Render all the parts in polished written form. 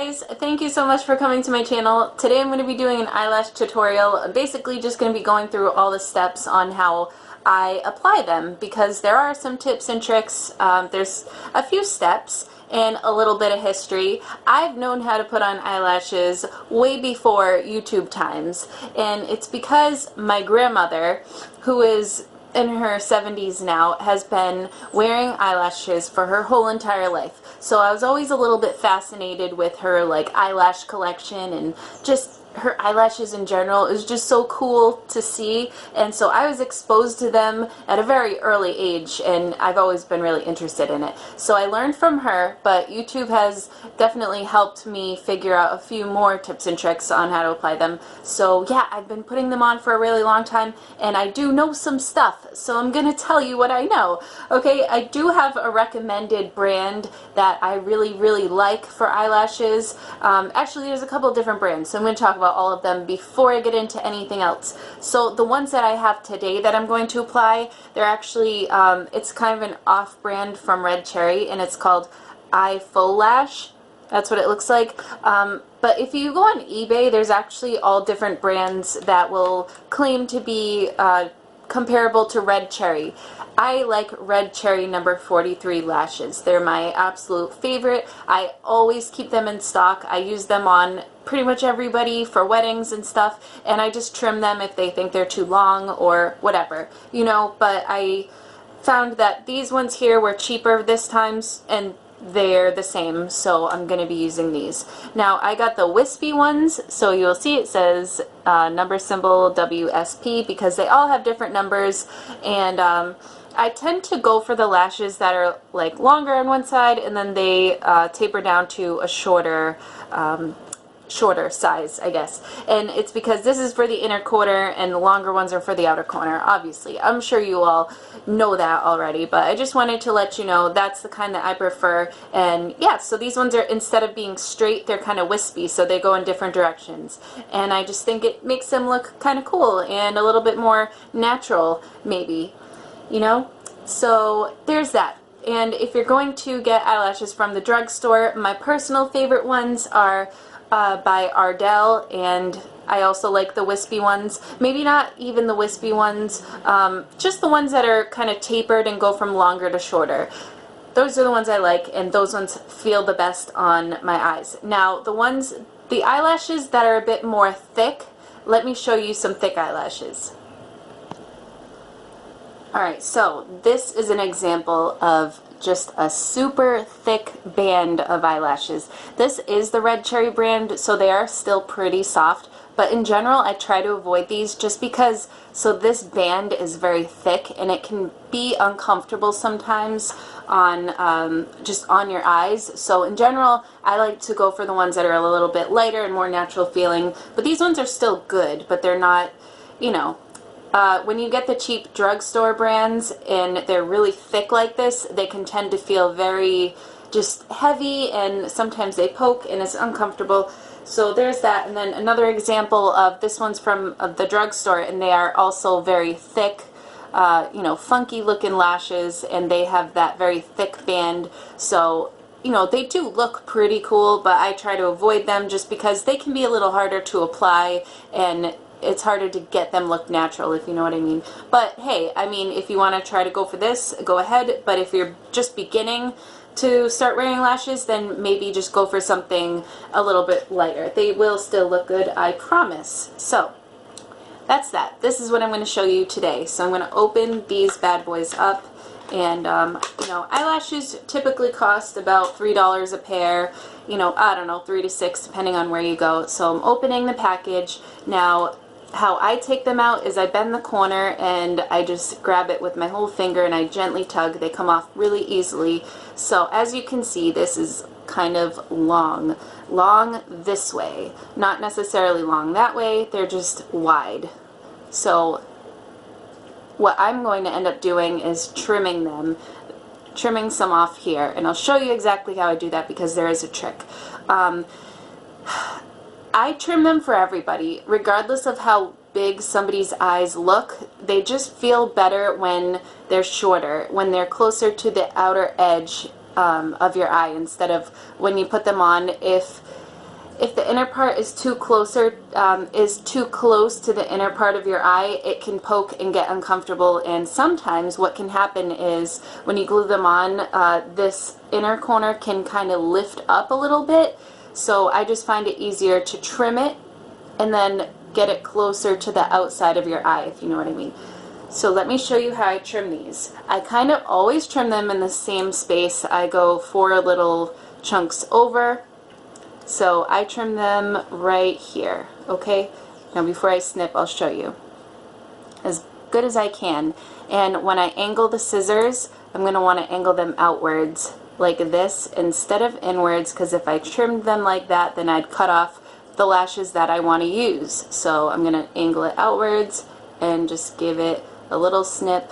guys, thank you so much for coming to my channel. Today I'm going to be doing an eyelash tutorial. I'm basically just going to be going through all the steps on how I apply them because there are some tips and tricks. There's a few steps and a little bit of history. I've known how to put on eyelashes way before YouTube times, and it's because my grandmother, who is in her 70s now, has been wearing eyelashes for her whole entire life. So I was always a little bit fascinated with her eyelash collection and just her eyelashes in general. It was just so cool to see, and so I was exposed to them at a very early age, and I've always been really interested in it. So I learned from her, but YouTube has definitely helped me figure out a few more tips and tricks on how to apply them. So yeah, I've been putting them on for a really long time, and I do know some stuff, so I'm gonna tell you what I know. Okay, I do have a recommended brand that I really like for eyelashes. Actually, there's a couple different brands, so I'm going to talk about all of them before I get into anything else. So the ones that I have today that I'm going to apply, they're actually, it's kind of an off-brand from Red Cherry, and it's called Lash. That's what it looks like. But if you go on eBay, there's actually all different brands that will claim to be comparable to Red Cherry. I like Red Cherry number 43 lashes. They're my absolute favorite. I always keep them in stock. I use them on pretty much everybody for weddings and stuff, and I just trim them if they think they're too long or whatever, you know. But I found that these ones here were cheaper this time, and they're the same, so I'm going to be using these. Now, I got the wispy ones, so you'll see it says number symbol WSP because they all have different numbers, and I tend to go for the lashes that are longer on one side, and then they taper down to a shorter size, I guess. And it's because this is for the inner corner and the longer ones are for the outer corner, obviously. I'm sure you all know that already, but I just wanted to let you know that's the kind that I prefer. And yeah, so these ones are, instead of being straight, they're kind of wispy, so they go in different directions. And I just think it makes them look kind of cool and a little bit more natural, maybe, you know? So there's that. And if you're going to get eyelashes from the drugstore, my personal favorite ones are by Ardell, and I also like the wispy ones. Maybe not even the wispy ones, just the ones that are kind of tapered and go from longer to shorter. Those are the ones I like, and those ones feel the best on my eyes. Now, the eyelashes that are a bit more thick, let me show you some thick eyelashes. Alright, so this is an example of just a super thick band of eyelashes. This is the Red Cherry brand, so they are still pretty soft, but in general I try to avoid these just because, so this band is very thick and it can be uncomfortable sometimes on just on your eyes. So in general I like to go for the ones that are a little bit lighter and more natural feeling, but these ones are still good, but they're not, you know, when you get the cheap drugstore brands and they're really thick like this, they can tend to feel very just heavy, and sometimes they poke and it's uncomfortable. So there's that. And then another example of this one's from the drugstore, and they are also very thick, you know, funky looking lashes, and they have that very thick band. So, you know, they do look pretty cool, but I try to avoid them just because they can be a little harder to apply, and it's harder to get them look natural, if you know what I mean. But hey, I mean, if you want to try to go for this, go ahead. But if you're just beginning to start wearing lashes, then maybe just go for something a little bit lighter. They will still look good, I promise. So that's that. This is what I'm going to show you today. So I'm going to open these bad boys up, and you know, eyelashes typically cost about $3 a pair. You know, I don't know, 3 to 6 depending on where you go. So I'm opening the package now. How I take them out is I bend the corner and I just grab it with my whole finger and I gently tug. They come off really easily. So as you can see, this is kind of long this way, not necessarily long that way. They're just wide. So what I'm going to end up doing is trimming some off here, and I'll show you exactly how I do that because there is a trick. I trim them for everybody, regardless of how big somebody's eyes look. They just feel better when they're shorter, when they're closer to the outer edge of your eye, instead of when you put them on. If If the inner part is too close to the inner part of your eye, it can poke and get uncomfortable, and sometimes what can happen is when you glue them on, this inner corner can kind of lift up a little bit, so I just find it easier to trim it and then get it closer to the outside of your eye, if you know what I mean. So let me show you how I trim these. I kind of always trim them in the same space. I go 4 little chunks over. So I trim them right here, okay? Now before I snip, I'll show you. As good as I can. And when I angle the scissors, I'm going to want to angle them outwards like this instead of inwards, because if I trimmed them like that, then I'd cut off the lashes that I want to use. So I'm going to angle it outwards and just give it a little snip.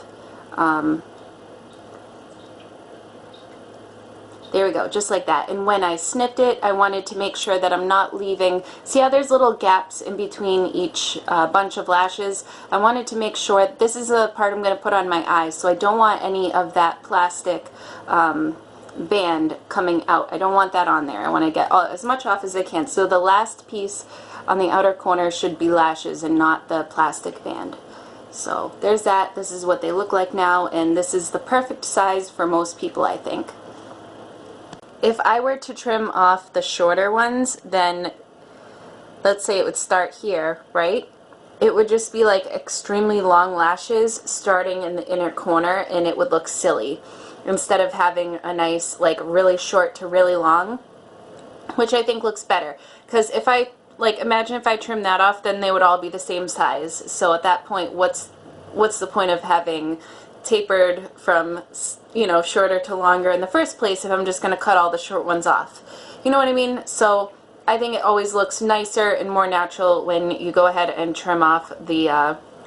There we go, just like that. And when I snipped it, I wanted to make sure that I'm not leaving, see how there's little gaps in between each bunch of lashes? I wanted to make sure, this is the part I'm going to put on my eyes, so I don't want any of that plastic band coming out. I don't want that on there. I want to get as much off as I can. So the last piece on the outer corner should be lashes and not the plastic band. So there's that. This is what they look like now, and this is the perfect size for most people, I think. If I were to trim off the shorter ones, then let's say it would start here, right? It would just be like extremely long lashes starting in the inner corner, and it would look silly instead of having a nice like really short to really long, which I think looks better. Because if I imagine if I trim that off, then they would all be the same size. So at that point, what's the point of having tapered from, you know, shorter to longer in the first place if I'm just going to cut all the short ones off? You know what I mean? So I think it always looks nicer and more natural when you go ahead and trim off the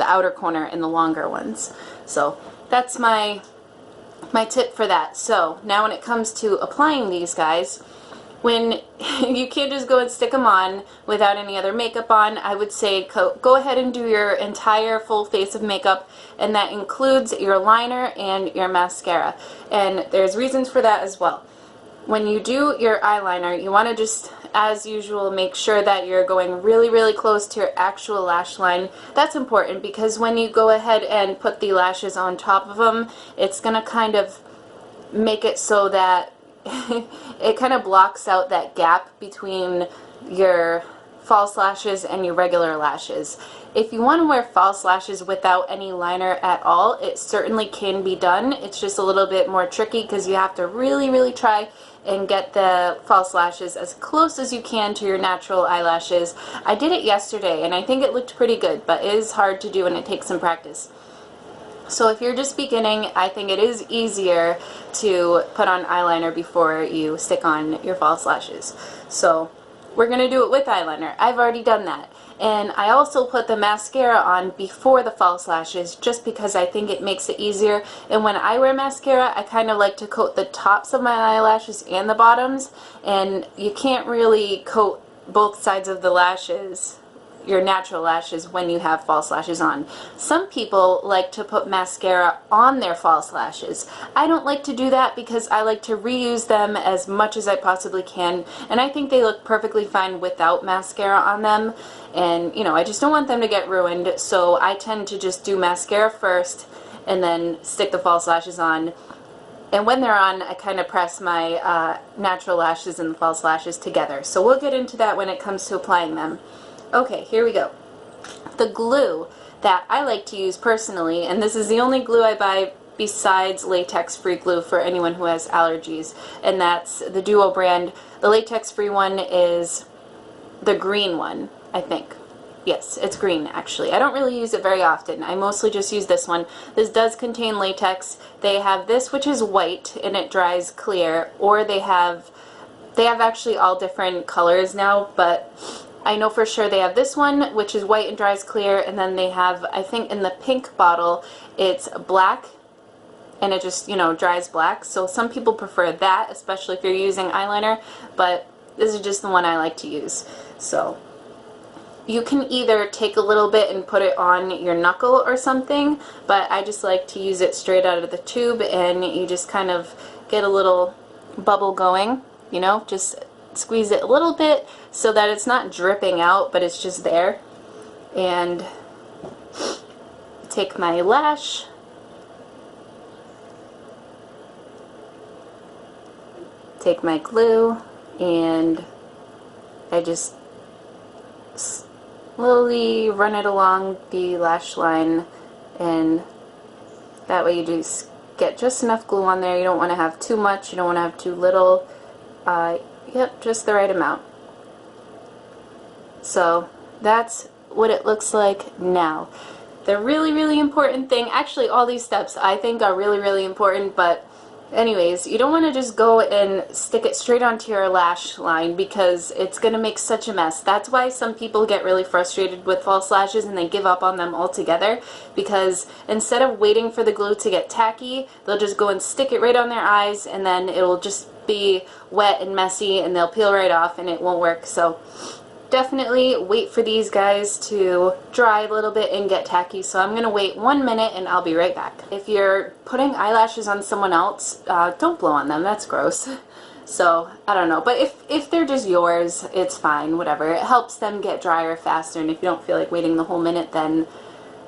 outer corner and the longer ones. So that's my tip for that. So now when it comes to applying these guys, when you can't just go and stick them on without any other makeup on, I would say go ahead and do your entire full face of makeup, and that includes your liner and your mascara. And there's reasons for that as well. When you do your eyeliner, you want to just, as usual, make sure that you're going really, really close to your actual lash line. That's important because when you go ahead and put the lashes on top of them, it's going to kind of make it so that it kind of blocks out that gap between your false lashes and your regular lashes. If you want to wear false lashes without any liner at all, it certainly can be done. It's just a little bit more tricky because you have to really, really try and get the false lashes as close as you can to your natural eyelashes. I did it yesterday and I think it looked pretty good, but it is hard to do and it takes some practice. So if you're just beginning, I think it is easier to put on eyeliner before you stick on your false lashes. So we're going to do it with eyeliner. I've already done that. And I also put the mascara on before the false lashes just because I think it makes it easier. And when I wear mascara, I kind of like to coat the tops of my eyelashes and the bottoms. And you can't really coat both sides of the lashes, your natural lashes, when you have false lashes on. Some people like to put mascara on their false lashes. I don't like to do that because I like to reuse them as much as I possibly can, and I think they look perfectly fine without mascara on them. And you know, I just don't want them to get ruined, so I tend to just do mascara first and then stick the false lashes on. And when they're on, I kind of press my natural lashes and the false lashes together. So we'll get into that when it comes to applying them. Okay, here we go. The glue that I like to use personally, and this is the only glue I buy besides latex-free glue for anyone who has allergies, and that's the Duo brand. The latex-free one is the green one, I think. Yes, it's green actually. I don't really use it very often. I mostly just use this one. This does contain latex. They have this which is white and it dries clear, or they have actually all different colors now, but I know for sure they have this one, which is white and dries clear, and then they have, I think in the pink bottle, it's black, and it just, you know, dries black. So some people prefer that, especially if you're using eyeliner, but this is just the one I like to use. So you can either take a little bit and put it on your knuckle or something, but I just like to use it straight out of the tube, and you just kind of get a little bubble going, you know, just squeeze it a little bit so that it's not dripping out, but it's just there. And take my lash, take my glue, and I just slowly run it along the lash line, and that way you just get just enough glue on there. You don't want to have too much, you don't want to have too little. Yep, just the right amount. So that's what it looks like now. The really important thing, actually all these steps I think are really important, but anyways, you don't want to just go and stick it straight onto your lash line because it's going to make such a mess. That's why some people get really frustrated with false lashes and they give up on them altogether, because instead of waiting for the glue to get tacky, they'll just go and stick it right on their eyes, and then it will just be wet and messy and they'll peel right off and it won't work. So definitely wait for these guys to dry a little bit and get tacky. So I'm going to wait 1 minute and I'll be right back. If you're putting eyelashes on someone else, don't blow on them. That's gross. So I don't know. But if they're just yours, it's fine. Whatever. It helps them get drier faster. And if you don't feel like waiting the whole minute, then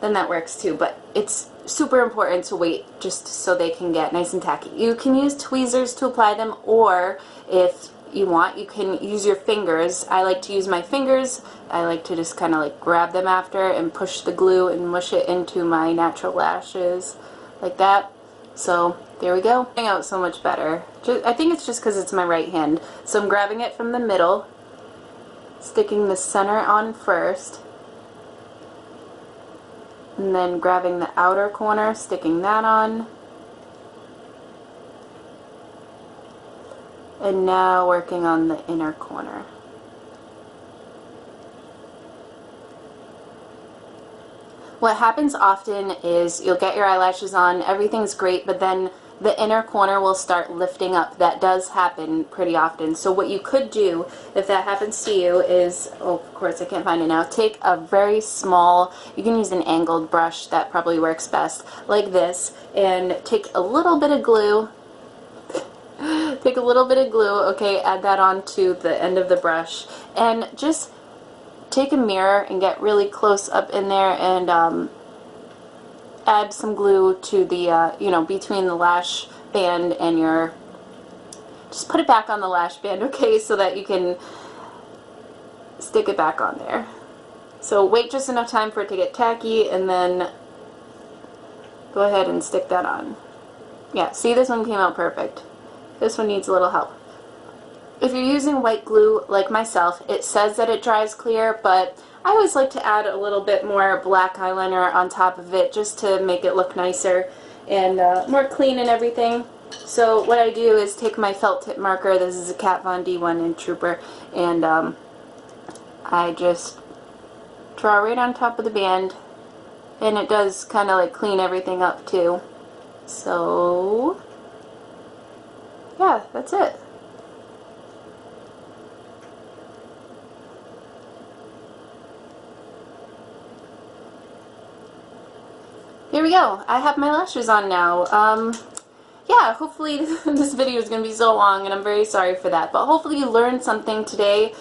that works too. But it's super important to wait just so they can get nice and tacky. You can use tweezers to apply them, or if you want, you can use your fingers. I like to use my fingers. I like to just kind of like grab them after and push the glue and mush it into my natural lashes like that. So there we go. Coming out so much better. I think it's just because it's my right hand. So I'm grabbing it from the middle, sticking the center on first, and then grabbing the outer corner, sticking that on. And now working on the inner corner. What happens often is you'll get your eyelashes on, everything's great, but then the inner corner will start lifting up. That does happen pretty often. So what you could do if that happens to you is, oh, of course I can't find it now, take a very small, you can use an angled brush, that probably works best, like this, and take a little bit of glue. Take a little bit of glue, okay, add that onto the end of the brush, and just take a mirror and get really close up in there and add some glue to the, you know, between the lash band and your, just put it back on the lash band, okay, so that you can stick it back on there. So wait just enough time for it to get tacky, and then go ahead and stick that on. Yeah, see, this one came out perfect. This one needs a little help. If you're using white glue like myself, it says that it dries clear, but I always like to add a little bit more black eyeliner on top of it just to make it look nicer and more clean and everything. So what I do is take my felt tip marker, this is a Kat Von D one in Trooper, and I just draw right on top of the band, and it does kind of like clean everything up too. So yeah, that's it. Here we go. I have my lashes on now. Yeah, hopefully this video is going to be so long, and I'm very sorry for that. But hopefully you learned something today.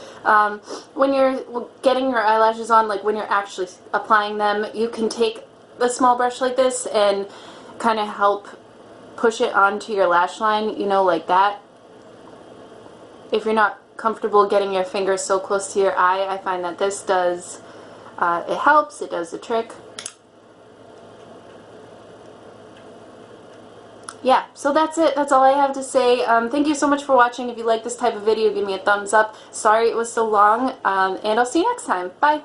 When you're getting your eyelashes on, like when you're actually applying them, you can take a small brush like this and kind of help push it onto your lash line, you know, like that. If you're not comfortable getting your fingers so close to your eye, I find that this does, it helps, it does the trick. Yeah, so that's it. That's all I have to say. Thank you so much for watching. If you like this type of video, give me a thumbs up. Sorry it was so long, and I'll see you next time. Bye.